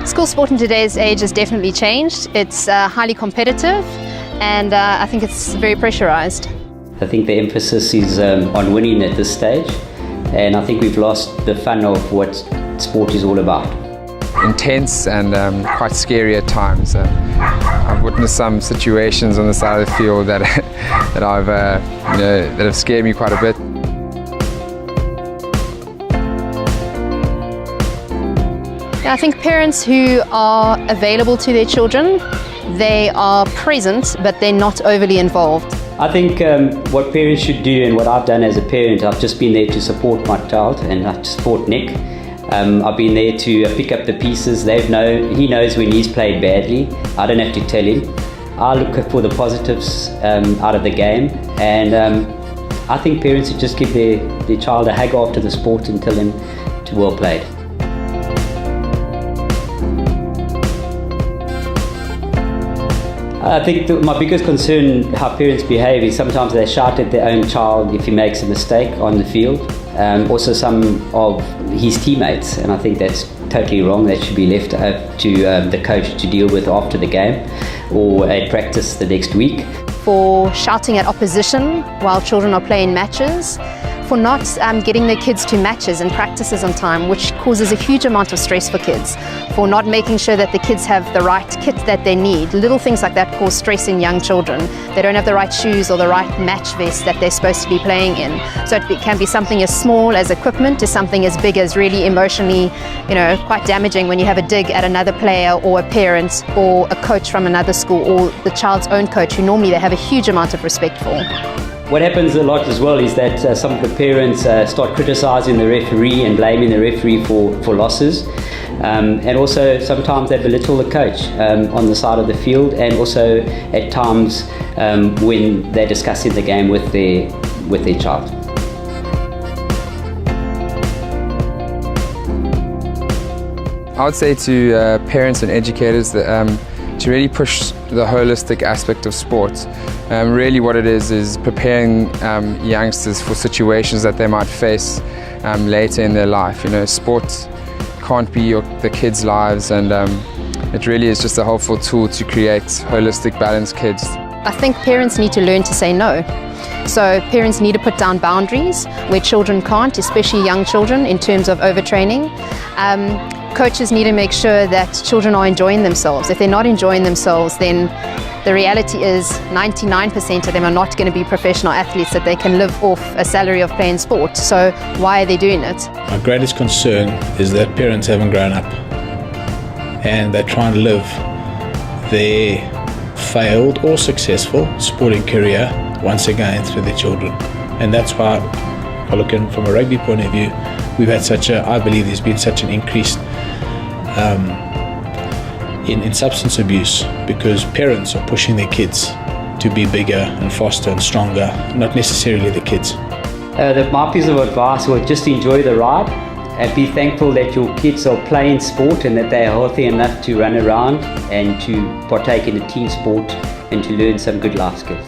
School sport in today's age has definitely changed. It's highly competitive, and I think it's very pressurized. I think the emphasis is on winning at this stage, and I think we've lost the fun of what sport is all about. Intense and quite scary at times. I've witnessed some situations on the side of the field that that have scared me quite a bit. I think parents who are available to their children, they are present, but they're not overly involved. I think what parents should do, and what I've done as a parent, I've just been there to support my child and I support Nick. I've been there to pick up the pieces. He knows when he's played badly. I don't have to tell him. I look for the positives out of the game, and I think parents should just give their child a hug after the sport and tell them to well played. I think my biggest concern how parents behave is sometimes they shout at their own child if he makes a mistake on the field. Also some of his teammates, and I think that's totally wrong. That should be left up to the coach to deal with after the game or at practice the next week. For shouting at opposition while children are playing matches, for not getting their kids to matches and practices on time, which causes a huge amount of stress for kids, for not making sure that the kids have the right kit that they need. Little things like that cause stress in young children. They don't have the right shoes or the right match vest that they're supposed to be playing in. So it can be something as small as equipment to something as big as really emotionally, quite damaging when you have a dig at another player or a parent or a coach from another school or the child's own coach who normally they have a huge amount of respect for. What happens a lot as well is that some of the parents start criticising the referee and blaming the referee for losses. And also sometimes they belittle the coach on the side of the field, and also at times when they're discussing the game with their child. I would say to parents and educators that to really push the holistic aspect of sport. Really what it is preparing youngsters for situations that they might face later in their life. Sport can't be the kids' lives, and it really is just a helpful tool to create holistic, balanced kids. I think parents need to learn to say no. So parents need to put down boundaries where children can't, especially young children, in terms of overtraining. Coaches need to make sure that children are enjoying themselves. If they're not enjoying themselves, then the reality is 99% of them are not going to be professional athletes that they can live off a salary of playing sport. So why are they doing it? My greatest concern is that parents haven't grown up and they're trying to live their failed or successful sporting career once again through their children. And that's why, looking from a rugby point of view, we've had I believe there's been such an increase in substance abuse, because parents are pushing their kids to be bigger and faster and stronger, not necessarily the kids. My piece of advice was just enjoy the ride and be thankful that your kids are playing sport and that they are healthy enough to run around and to partake in a team sport and to learn some good life skills.